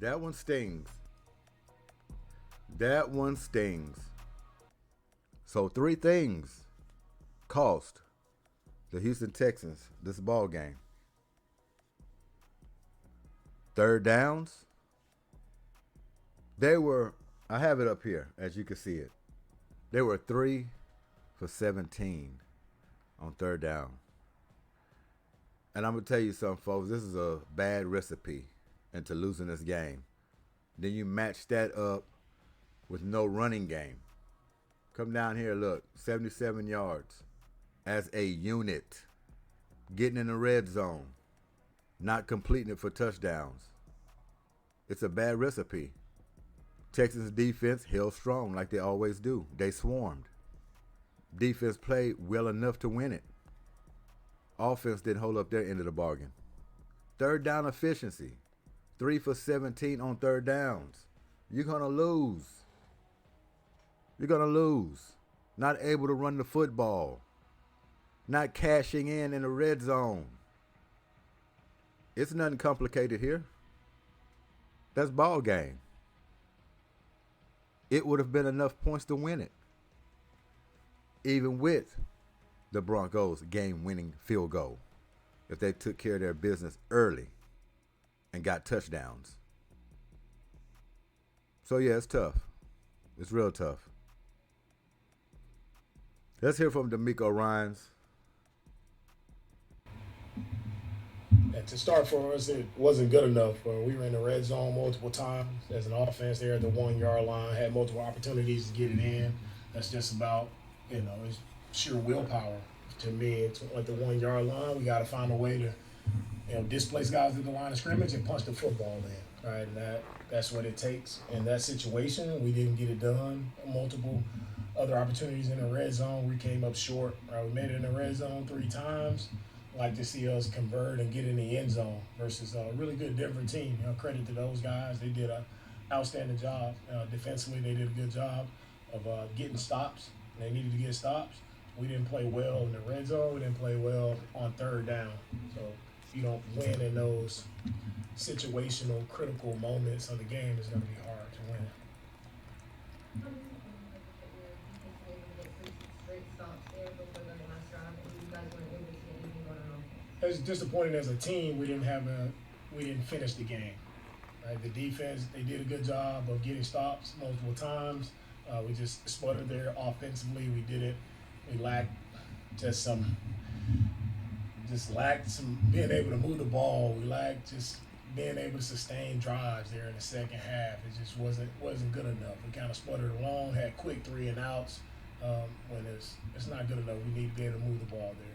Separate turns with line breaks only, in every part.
That one stings. That one stings. So three things cost the Houston Texans this ball game. Third downs. They were, I have it up here as you can see it. They were 3 for 17 on third down. And I'm going to tell you something, folks. This is a bad recipe into losing this game. Then you match that up with no running game. Come down here, look, 77 yards as a unit. Getting in the red zone. Not completing it for touchdowns. It's a bad recipe. Texas defense held strong like they always do. They swarmed. Defense played well enough to win it. Offense didn't hold up their end of the bargain. Third down efficiency. 3 for 17 on third downs. You're going to lose. You're going to lose. Not able to run the football. Not cashing in the red zone. It's nothing complicated here. That's ball game. It would have been enough points to win it. Even with the Broncos game-winning field goal. If they took care of their business early and got touchdowns. So, yeah, it's tough. It's real tough. Let's hear from D'Amico Ryans.
And to start for us, it wasn't good enough. We were in the red zone multiple times as an offense there at the 1 yard line, had multiple opportunities to get it in. That's just about, it's sheer willpower. To me, it's like the 1 yard line. We got to find a way to, displace guys at the line of scrimmage and punch the football in, right? And that's what it takes. In that situation, we didn't get it done. Multiple other opportunities in the red zone, we came up short. Right? We made it in the red zone 3 times. Like to see us convert and get in the end zone versus a really good Denver team. Credit to those guys. They did an outstanding job. Defensively, they did a good job of getting stops. They needed to get stops. We didn't play well in the red zone. We didn't play well on third down. So if you don't win in those situational, critical moments of the game, it's going to be hard to win. As disappointing as a team, we didn't finish the game. Right? The defense, they did a good job of getting stops multiple times. We just sputtered there offensively. We lacked some being able to move the ball. We lacked just being able to sustain drives there in the second half. It just wasn't good enough. We kind of sputtered along, had quick 3 and outs. When it's not good enough, we need to be able to move the ball there.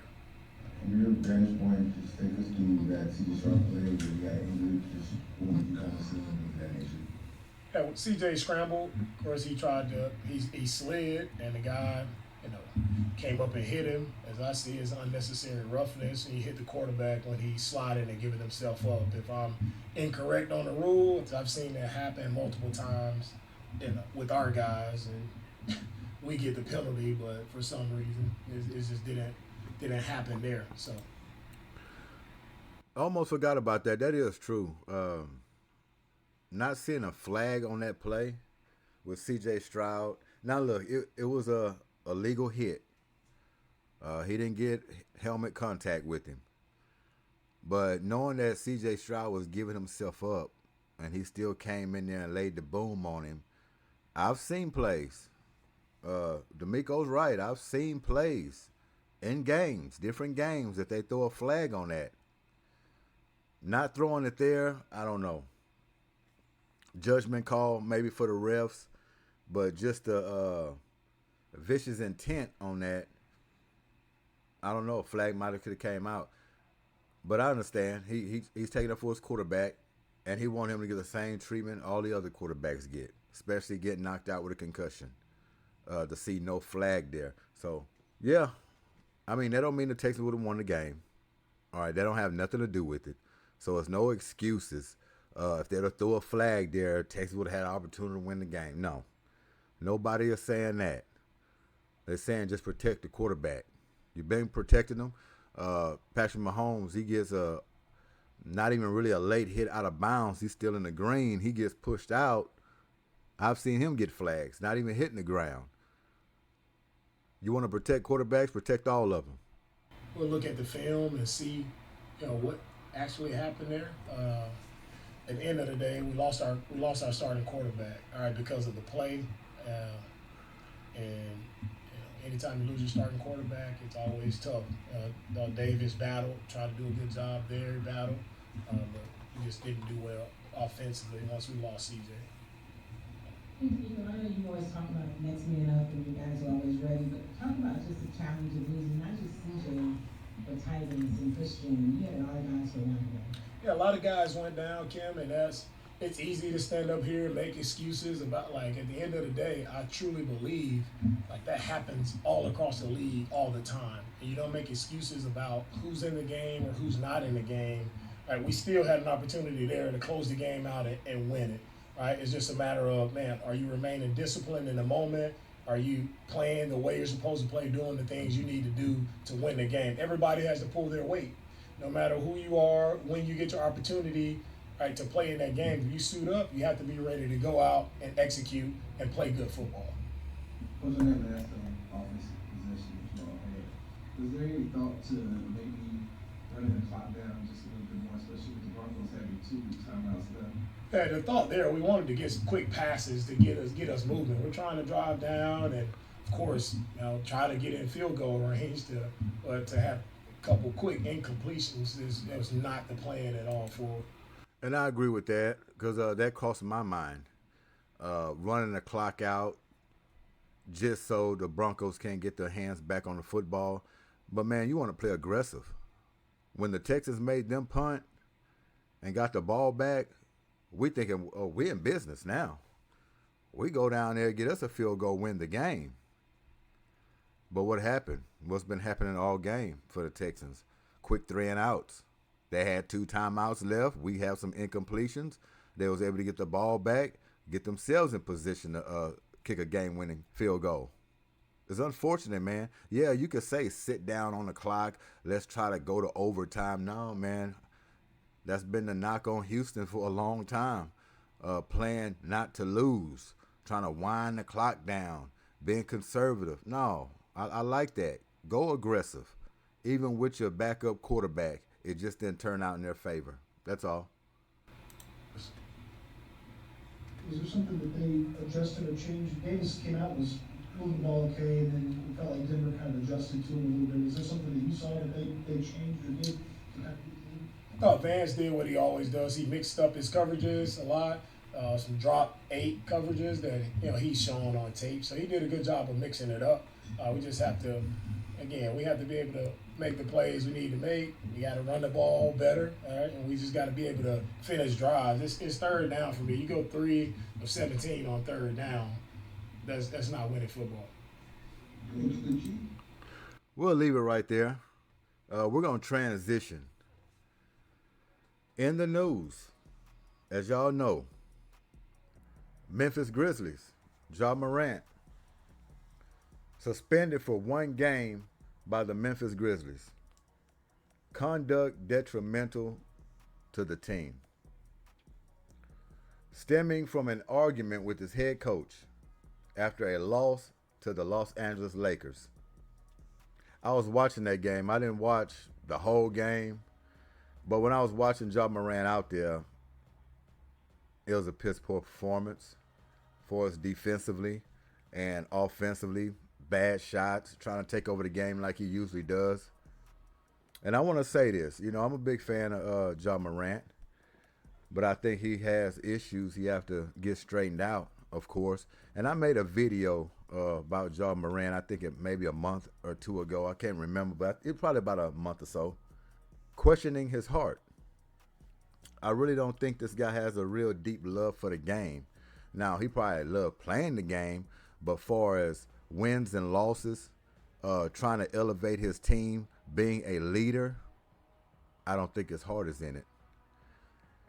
From your vantage point, just take us through that C.J. Stroud play where he got injured, just what you kind of seen in that nature.
Yeah, well, C.J. scrambled. Of course, he slid, and the guy, came up and hit him. As I see, it's unnecessary roughness. He hit the quarterback when he slided and giving himself up. If I'm incorrect on the rule, I've seen that happen multiple times, with our guys, and we get the penalty, but for some reason, it just didn't happen there. So
I almost forgot about that. That is true. Not seeing a flag on that play with C.J. Stroud. Now look, it was a legal hit. He didn't get helmet contact with him. But knowing that C.J. Stroud was giving himself up and he still came in there and laid the boom on him, I've seen plays. D'Amico's right. I've seen plays in games, different games, if they throw a flag on that. Not throwing it there, I don't know. Judgment call maybe for the refs, but just the vicious intent on that, I don't know. A flag might have could have came out. But I understand. He's taking up for his quarterback, and he wanted him to get the same treatment all the other quarterbacks get, especially getting knocked out with a concussion. To see no flag there. So, yeah. I mean, that don't mean the Texans would have won the game. All right, that don't have nothing to do with it. So it's no excuses. If they'd have threw a flag there, Texas would have had an opportunity to win the game. No. Nobody is saying that. They're saying just protect the quarterback. You've been protecting them. Patrick Mahomes, he gets Not even really a late hit out of bounds. He's still in the green. He gets pushed out. I've seen him get flags, not even hitting the ground. You want to protect quarterbacks, protect all of them.
We'll look at the film and see, what actually happened there. At the end of the day, we lost our starting quarterback. All right, because of the play, and anytime you lose your starting quarterback, it's always tough. Davis battled, tried to do a good job there, battled, but we just didn't do well offensively once we lost CJ.
I know you always talk about next man up and you guys are always ready, but talk about just the challenge of losing not just CJ, but Titans and Christian. You had a lot of guys go down there.
Yeah, a lot of guys went down, Kim, and it's easy to stand up here and make excuses about, like, at the end of the day, I truly believe like that happens all across the league all the time. And you don't make excuses about who's in the game or who's not in the game. Right? We still had an opportunity there to close the game out and win it. Right? It's just a matter of, man, are you remaining disciplined in the moment? Are you playing the way you're supposed to play, doing the things you need to do to win the game? Everybody has to pull their weight. No matter who you are, when you get your opportunity, right, to play in that game, if you suit up, you have to be ready to go out and execute and play good football.
What's your name? That's the offensive possession that you all had. Was there any thought to maybe running the clock down just a little bit more, especially with the Broncos having 2 timeouts left?
Yeah, the thought there, we wanted to get some quick passes to get us moving. We're trying to drive down and, of course, try to get in field goal range but to have a couple quick incompletions that was not the plan at all for it.
And I agree with that because that crossed my mind. Running the clock out just so the Broncos can't get their hands back on the football. But, man, you want to play aggressive. When the Texans made them punt and got the ball back, we thinking, oh, we in business now. We go down there, get us a field goal, win the game. But what happened? What's been happening all game for the Texans? Quick 3 and outs. They had 2 timeouts left. We have some incompletions. They was able to get the ball back, get themselves in position to kick a game-winning field goal. It's unfortunate, man. Yeah, you could say sit down on the clock. Let's try to go to overtime. No, man. That's been the knock on Houston for a long time. Playing not to lose, trying to wind the clock down, being conservative. No, I like that. Go aggressive. Even with your backup quarterback, it just didn't turn out in their favor. That's all.
Is there something that they adjusted or changed? Davis came out, was moving the ball okay, and then it felt like Denver kind of adjusted to him a little bit. Is there something that you saw that they changed or did?
I thought Vance did what he always does. He mixed up his coverages a lot. Some drop 8 coverages that he's shown on tape. So he did a good job of mixing it up. We just have to, again, we have to be able to make the plays we need to make. We got to run the ball better, all right? And we just got to be able to finish drives. It's third down for me. You go 3 of 17 on third down. That's not winning football.
We'll leave it right there. We're going to transition. In the news, as y'all know, Memphis Grizzlies, Morant, suspended for 1 game by the Memphis Grizzlies. Conduct detrimental to the team. Stemming from an argument with his head coach after a loss to the Los Angeles Lakers. I was watching that game. I didn't watch the whole game. But when I was watching Morant out there, it was a piss poor performance for us defensively and offensively. Bad shots, trying to take over the game like he usually does. And I want to say this. I'm a big fan of Morant, but I think he has issues he have to get straightened out, of course. And I made a video about Morant, I think it maybe a month or 2 ago. I can't remember, but it's probably about a month or so. Questioning his heart. I really don't think this guy has a real deep love for the game. Now, he probably loved playing the game, but far as wins and losses, trying to elevate his team, being a leader, I don't think his heart is in it.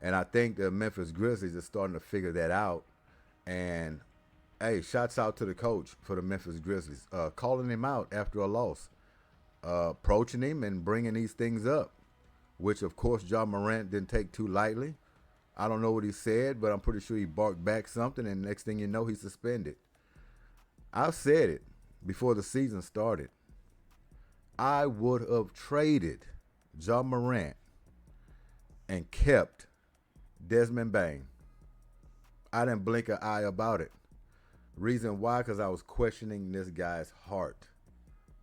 And I think the Memphis Grizzlies are starting to figure that out. And, hey, shouts out to the coach for the Memphis Grizzlies, calling him out after a loss, approaching him and bringing these things up. which of course Ja Morant didn't take too lightly. I don't know what he said, but I'm pretty sure he barked back something, and next thing you know, he's suspended. I've said it before the season started. I would have traded Ja Morant and kept Desmond Bane. I didn't blink an eye about it. Reason why? Because I was questioning this guy's heart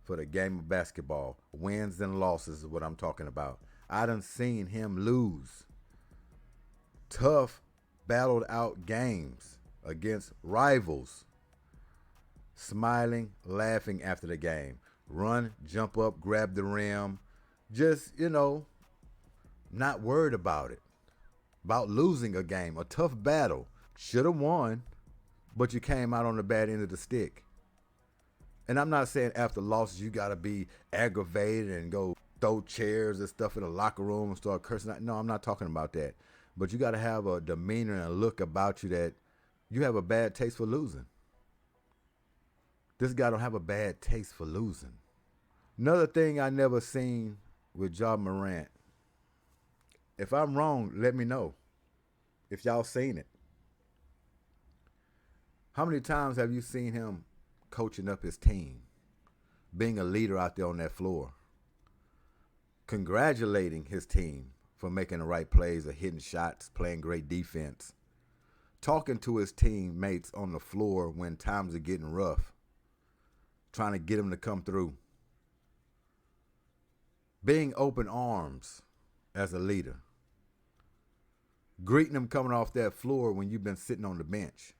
for the game of basketball. Wins and losses is what I'm talking about. I done seen him lose tough, battled out games against rivals, smiling, laughing after the game. Run, jump up, grab the rim. Just, not worried about it. About losing a game, a tough battle. Should have won, but you came out on the bad end of the stick. And I'm not saying after losses you got to be aggravated and go throw chairs and stuff in the locker room and start cursing. No, I'm not talking about that. But you got to have a demeanor and a look about you that you have a bad taste for losing. This guy don't have a bad taste for losing. Another thing I never seen with Ja Morant. If I'm wrong, let me know. If y'all seen it. How many times have you seen him coaching up his team? Being a leader out there on that floor? Congratulating his team for making the right plays or hitting shots, playing great defense. Talking to his teammates on the floor when times are getting rough. Trying to get them to come through. Being open arms as a leader. Greeting them coming off that floor when you've been sitting on the bench.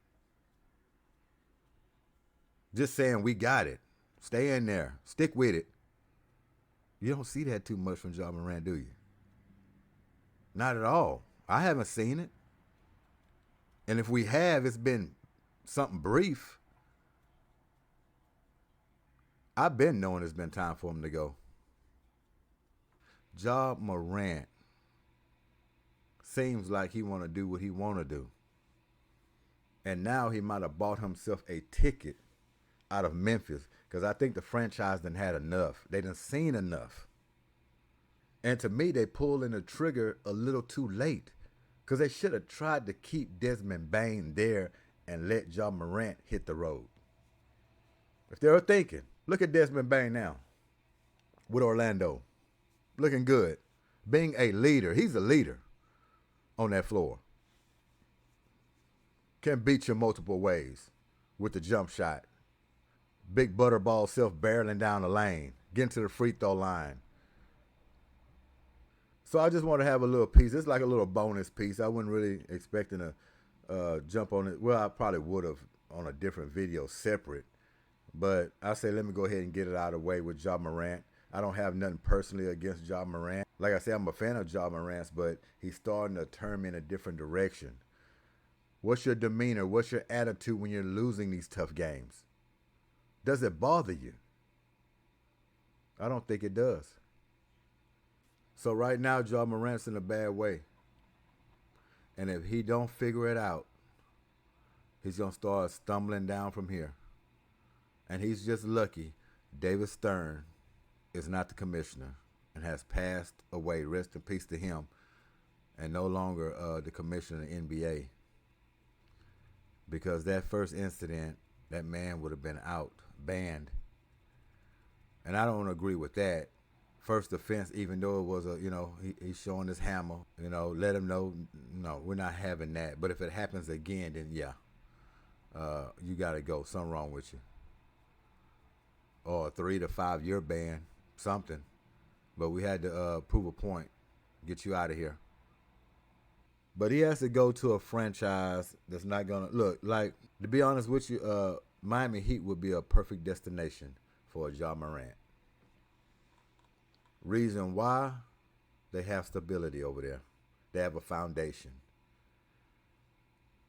Just saying, we got it. Stay in there. Stick with it. You don't see that too much from Ja Morant, do you? Not at all. I haven't seen it. And if we have, it's been something brief. I've been knowing it's been time for him to go. Ja Morant seems like he want to do what he want to do. And now he might have bought himself a ticket out of Memphis, because I think the franchise done had enough. They done seen enough. And to me, they pulled in the trigger a little too late, because they should have tried to keep Desmond Bane there and let Ja Morant hit the road. If they were thinking, look at Desmond Bane now with Orlando. Looking good. Being a leader. He's a leader on that floor. Can beat you multiple ways with the jump shot. Big butterball self-barreling down the lane. Getting to the free throw line. So I just want to have a little piece. It's like a little bonus piece. I wasn't really expecting to jump on it. Well, I probably would have on a different video separate. But I say let me go ahead and get it out of the way with Ja Morant. I don't have nothing personally against Ja Morant. Like I said, I'm a fan of Ja Morant's, but he's starting to turn me in a different direction. What's your demeanor? What's your attitude when you're losing these tough games? Does it bother you? I don't think it does. So right now, Ja Morant's in a bad way. And if he don't figure it out, he's going to start stumbling down from here. And he's just lucky David Stern is not the commissioner and has passed away. Rest in peace to him. And no longer the commissioner of the NBA. Because that first incident, that man would have been out, banned. And I don't agree with that. First offense, even though it was he's showing his hammer, let him know, no, we're not having that. But if it happens again, then yeah, you got to go. Something wrong with you. Or a 3 to 5 year ban, something. But we had to prove a point, get you out of here. But he has to go to a franchise that's not going to look like, to be honest with you, Miami Heat would be a perfect destination for Ja Morant. Reason why? They have stability over there. They have a foundation.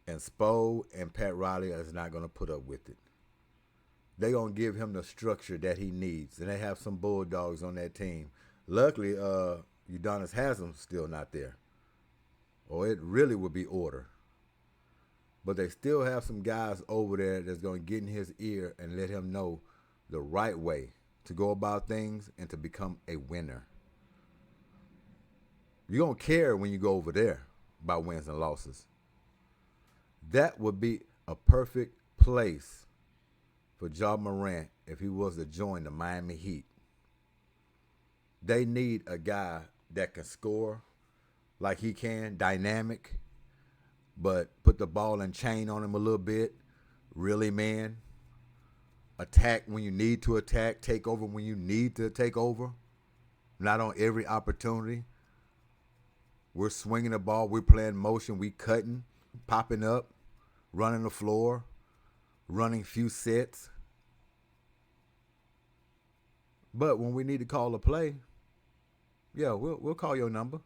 And Spo and Pat Riley is not going to put up with it. They're going to give him the structure that he needs. And they have some Bulldogs on that team. Luckily, Udonis Haslem's still not there. Or it really would be order. But they still have some guys over there that's going to get in his ear and let him know the right way to go about things and to become a winner. You're going to care when you go over there about wins and losses. That would be a perfect place for Ja Morant if he was to join the Miami Heat. They need a guy that can score like he can, dynamic, but put the ball and chain on him a little bit. Really, man. Attack when you need to attack. Take over when you need to take over. Not on every opportunity. We're swinging the ball. We're playing motion. We cutting, popping up, running the floor, running few sets. But when we need to call a play, yeah, we'll call your number.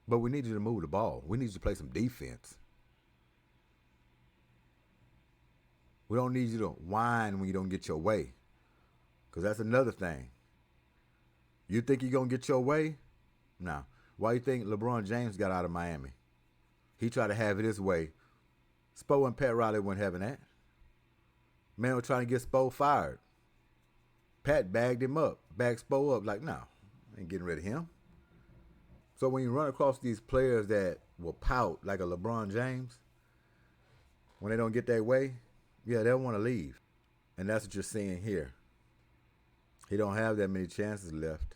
But we need you to move the ball. We need you to play some defense. We don't need you to whine when you don't get your way. Because that's another thing. You think you're going to get your way? No. Why you think LeBron James got out of Miami? He tried to have it his way. Spo and Pat Riley weren't having that. Man was trying to get Spo fired. Pat bagged him up, bagged Spo up like, no, I ain't getting rid of him. So when you run across these players that will pout like a LeBron James, when they don't get their way, yeah, they'll want to leave. And that's what you're seeing here. He don't have that many chances left.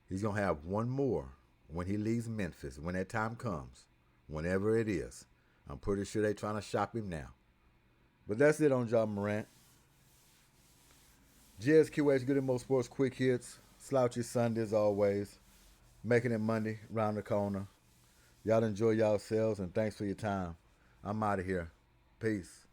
He's going to have one more when he leaves Memphis, when that time comes, whenever it is. I'm pretty sure they're trying to shop him now. But that's it on Ja Morant. GSQH, Goodymo Sports Quick Hits. Slouchy Sundays always. Making it Monday, round the corner. Y'all enjoy yourselves, and thanks for your time. I'm out of here. Peace.